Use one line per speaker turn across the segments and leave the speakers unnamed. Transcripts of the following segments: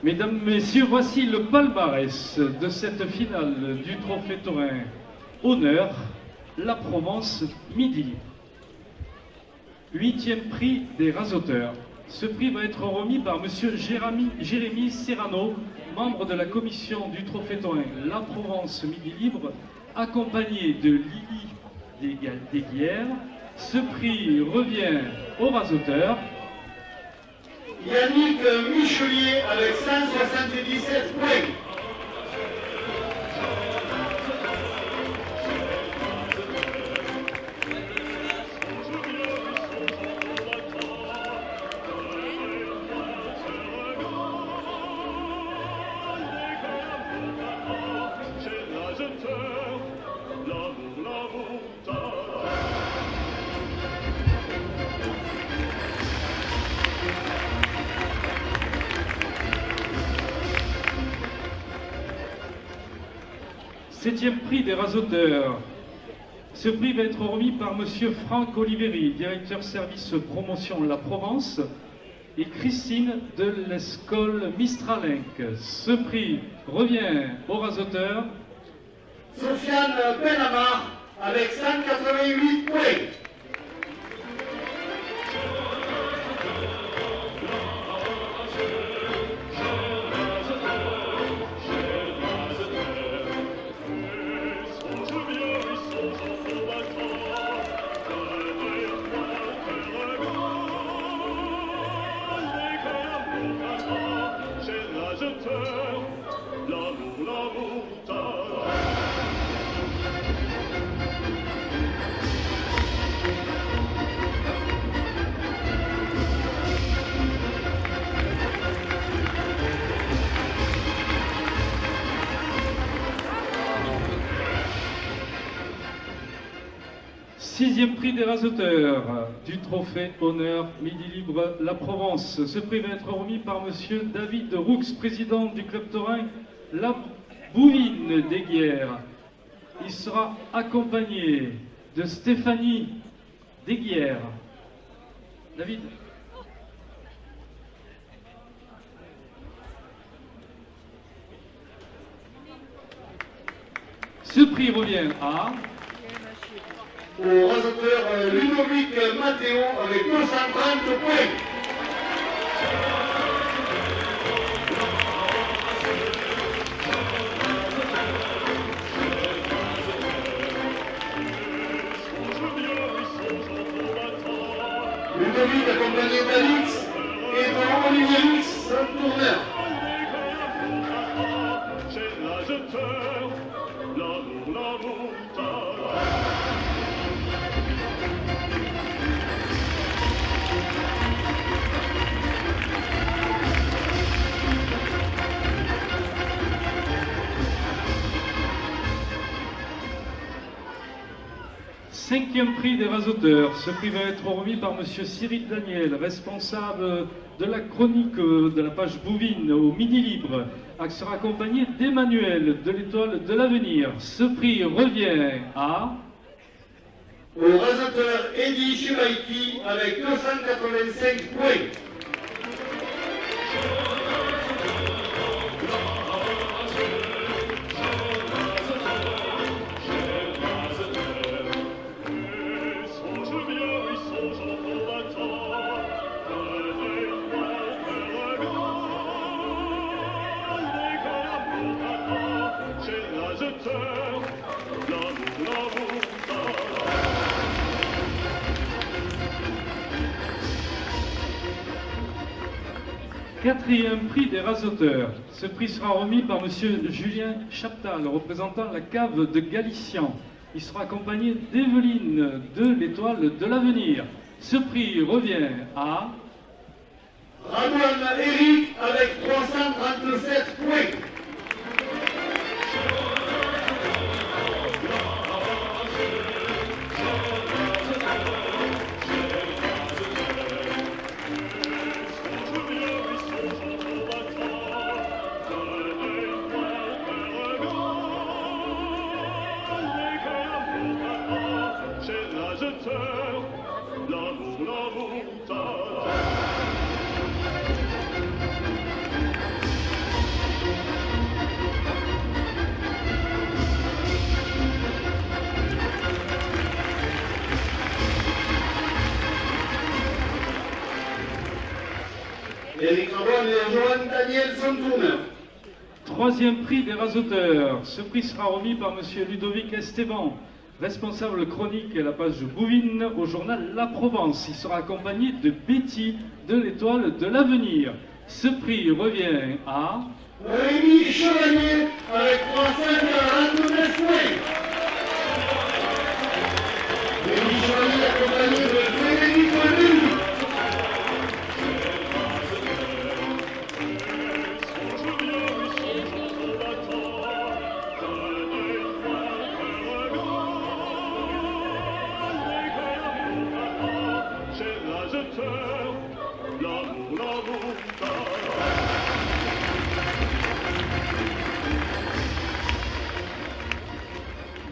Mesdames, Messieurs, voici le palmarès de cette finale du Trophée Taurin Honneur, la Provence Midi. 8e prix des Rasoteurs. Ce prix va être remis par Monsieur Jérémy Serrano, membre de la commission du Trophée Taurin La Provence Midi Libre, accompagné de Lily Desguières. Ce prix revient aux Rasoteurs.
Yannick Michelier avec 177 points.
Septième prix des Rasoteurs. Ce prix va être remis par Monsieur Franck Oliveri, directeur service promotion La Provence, et Christine de l'Escole Mistralenc. Ce prix revient aux Rasoteurs.
Sofiane Benamar avec 188 points.
Sixième prix des Rasoteurs du Trophée Honneur Midi Libre La Provence. Ce prix va être remis par Monsieur David Roux, président du club taurin La Bouvine Desguières. Il sera accompagné de Stéphanie Desguières. David. Ce prix revient à...
Au rasoteur Ludovic Matteo avec 230 points. Ludovic accompagné d'Alix et de Olivier Lix, tourneur.
Cinquième prix des Rasoteurs. Ce prix va être remis par Monsieur Cyril Daniel, responsable de la chronique de la page Bouvine au Midi Libre, qui sera accompagné d'Emmanuel de l'Étoile de l'Avenir. Ce prix revient à...
Au rasoteur Eddy Chimaiki avec 285 points.
Quatrième prix des Rasoteurs. Ce prix sera remis par Monsieur Julien Chaptal, représentant la cave de Galician. Il sera accompagné d'Evelyne de l'Étoile de l'Avenir. Ce prix revient à...
Radouane Eric avec 337 points. Éric Rabonne et Johan Daniel Santourneur.
Troisième prix des rasoteurs. Ce prix sera remis par monsieur Ludovic Esteban, responsable chronique à la page Bouvines au journal La Provence. Il sera accompagné de Betty de l'Étoile de l'Avenir. Ce prix revient à
Rémi Chevalier avec 300 à tout l'esprit. Rémi Chevalier accompagné de Frédéric Lulu.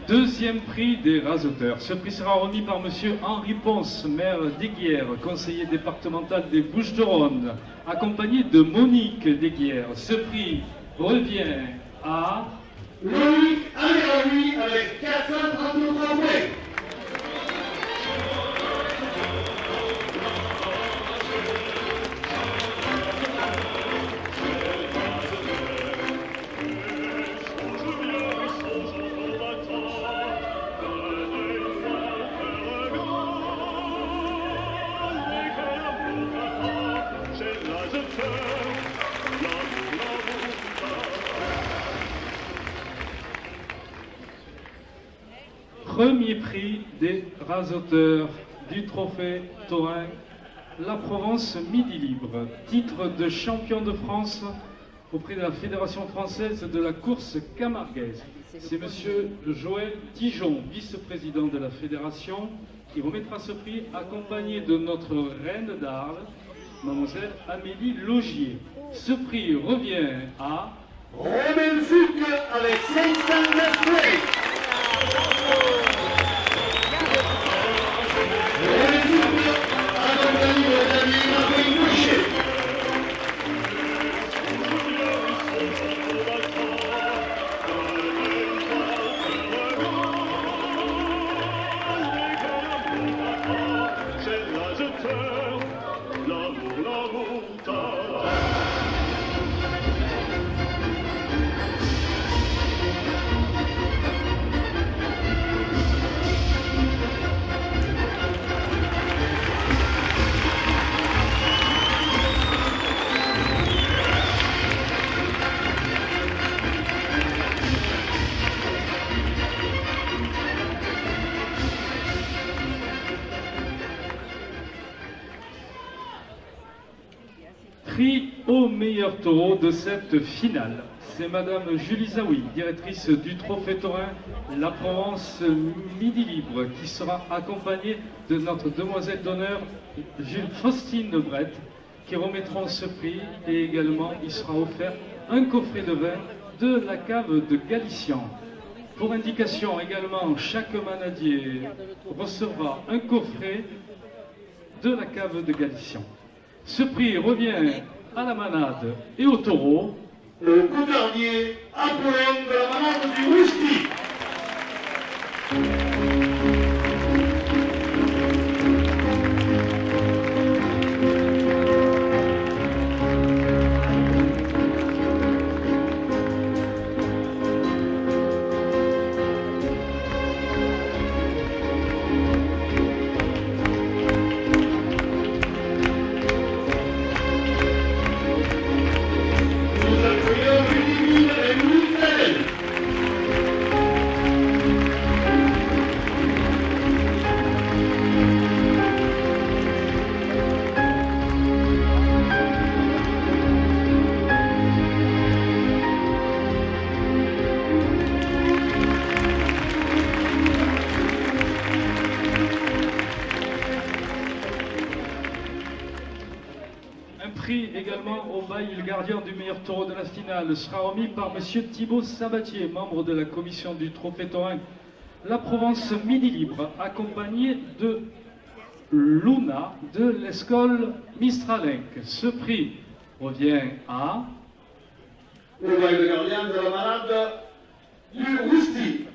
Deuxième prix des rasoteurs. Ce prix sera remis par monsieur Henri Ponce, maire d'Aiguières, conseiller départemental des Bouches-du-Rhône, accompagné de Monique d'Aiguières. Ce prix revient à
Loïc Amiraoui avec 433 points.
Premier prix des rasoteurs du trophée taurin La Provence Midi Libre. Titre de champion de France auprès de la Fédération française de la course camarguaise. C'est monsieur Joël Dijon, vice-président de la Fédération, qui remettra ce prix accompagné de notre reine d'Arles, mademoiselle Amélie Logier. Ce prix revient à
Romain Fouque avec 509 points. Romain Fouque accompagné de Damien Marie Boucher.
Prix au meilleur taureau de cette finale. C'est madame Julie Zaoui, directrice du Trophée Taurin La Provence Midi Libre, qui sera accompagnée de notre demoiselle d'honneur Jules Faustine Brett, qui remettront ce prix, et également il sera offert un coffret de vin de la cave de Galician. Pour indication également, chaque manadier recevra un coffret de la cave de Galician. Ce prix revient à la manade et au taureau.
Le coutardier Apollon de la manade du Rousti. Nous accueillons Ludivine et Louis-Hélène.
Un prix également au bail le gardien du meilleur taureau de la finale sera remis par monsieur Thibaut Sabatier, membre de la commission du Trophée Taurin La Provence Midi Libre, accompagné de Luna de l'école Mistralenc. Ce prix revient à
Au bail de gardien de la manade du Rousti.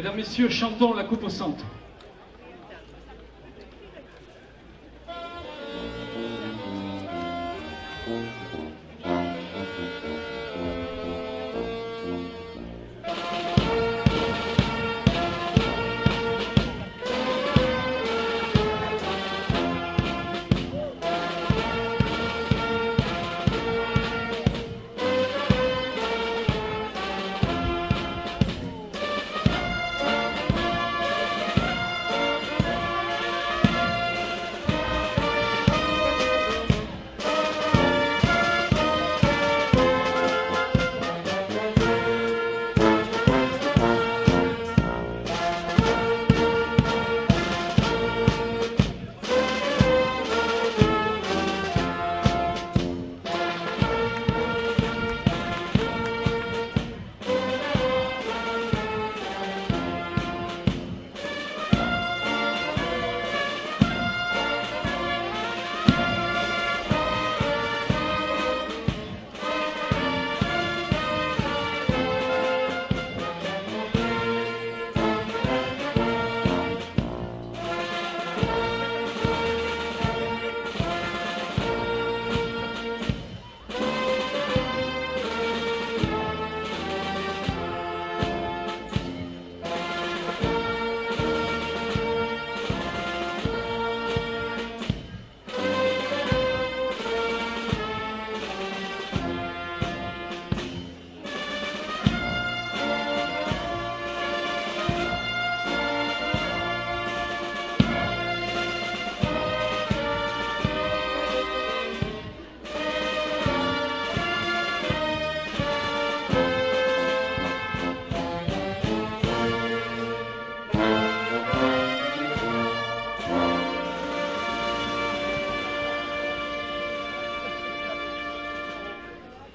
Mesdames, Messieurs, chantons la coupe au centre.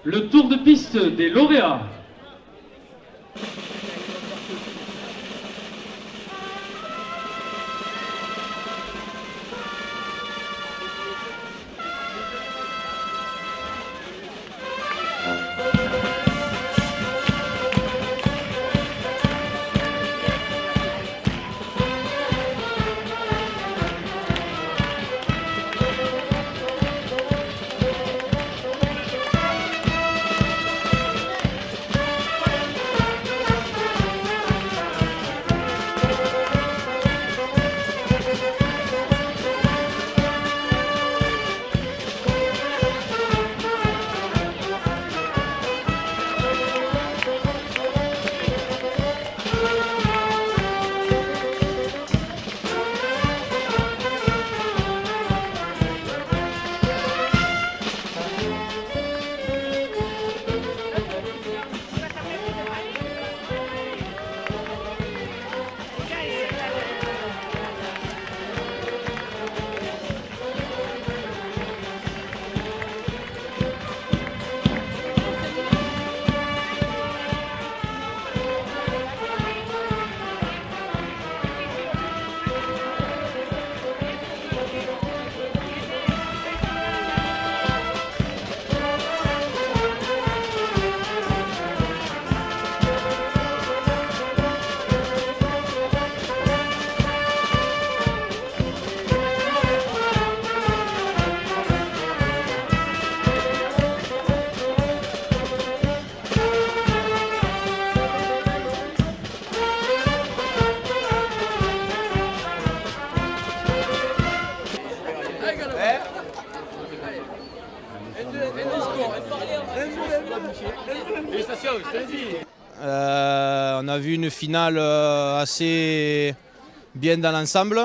Le tour de piste des lauréats.
On a vu une finale assez bien dans l'ensemble.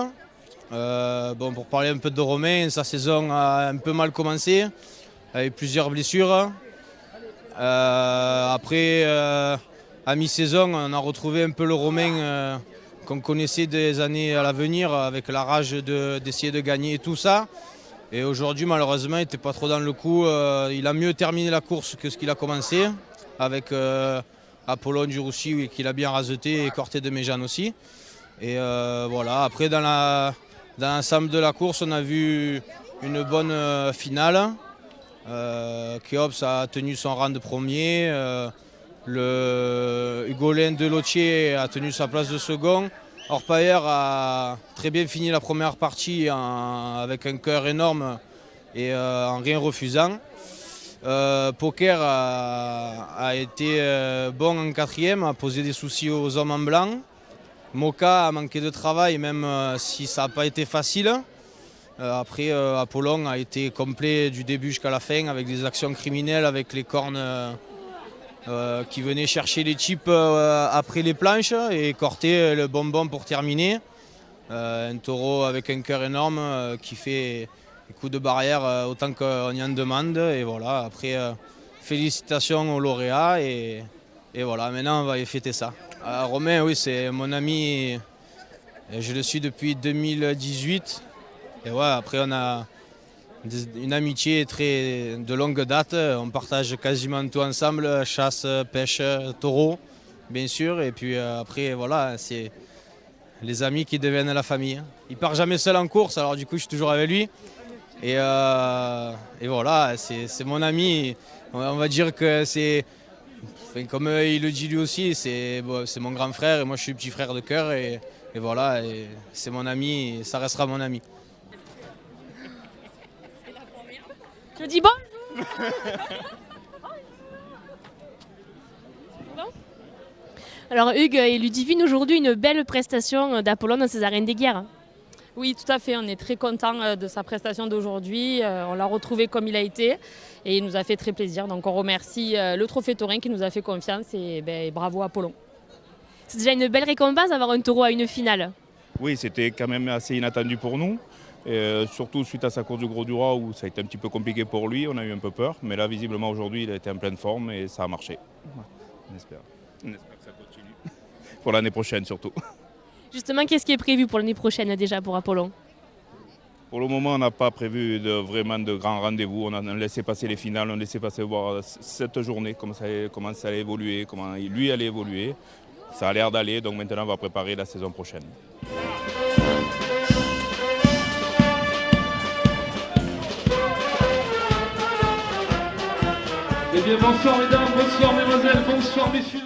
Bon, pour parler un peu de Romain, sa saison a un peu mal commencé, avec plusieurs blessures. Après, à mi-saison, on a retrouvé un peu le Romain qu'on connaissait des années à l'avenir, avec la rage d'essayer de gagner et tout ça. Et aujourd'hui, malheureusement, il n'était pas trop dans le coup. Il a mieux terminé la course que ce qu'il a commencé, avec Apollon du Roussy qu'il a bien raseté et Corté de Méjeanne aussi. Et voilà, après dans l'ensemble de la course, on a vu une bonne finale. Keops a tenu son rang de premier. Hugolin Delottier a tenu sa place de second. Orpailleur a très bien fini la première partie avec un cœur énorme et en rien refusant. Poker a été bon en quatrième, a posé des soucis aux hommes en blanc. Moka a manqué de travail, même si ça n'a pas été facile. Après, Apollon a été complet du début jusqu'à la fin avec des actions criminelles, avec les cornes qui venaient chercher les chips après les planches et corter le bonbon pour terminer. Un taureau avec un cœur énorme qui fait des coups de barrière autant qu'on y en demande. Et voilà, après, félicitations aux lauréats et voilà, maintenant on va y fêter ça. Romain, oui, c'est mon ami, je le suis depuis 2018. Et ouais, après on a une amitié de longue date, on partage quasiment tout ensemble, chasse, pêche, taureau, bien sûr. Et puis après, voilà, c'est les amis qui deviennent la famille. Il part jamais seul en course, alors du coup je suis toujours avec lui. Et voilà, c'est mon ami, on va dire que c'est, comme il le dit lui aussi, c'est mon grand frère et moi je suis le petit frère de cœur. Et voilà, c'est mon ami et ça restera mon ami.
Je dis bonjour. Bon. Alors Hugues et Ludivine, aujourd'hui une belle prestation d'Apollon dans ces arènes des guerres.
Oui, tout à fait. On est très content de sa prestation d'aujourd'hui. On l'a retrouvé comme il a été et il nous a fait très plaisir. Donc on remercie le Trophée Taurin qui nous a fait confiance et bravo Apollon.
C'est déjà une belle récompense d'avoir un taureau à une finale.
Oui, c'était quand même assez inattendu pour nous. Et surtout suite à sa course du Gros du Roi où ça a été un petit peu compliqué pour lui, on a eu un peu peur. Mais là, visiblement, aujourd'hui, il a été en pleine forme et ça a marché. On espère que ça continue. Pour l'année prochaine surtout.
Justement, qu'est-ce qui est prévu pour l'année prochaine déjà pour Apollon?
Pour le moment, on n'a pas prévu vraiment de grands rendez-vous. On a laissé passer les finales, on a laissé passer voir cette journée, comment ça allait évoluer, comment lui allait évoluer. Ça a l'air d'aller, donc maintenant, on va préparer la saison prochaine.
Eh bien, bonsoir mesdames, bonsoir mesdemoiselles, bonsoir messieurs.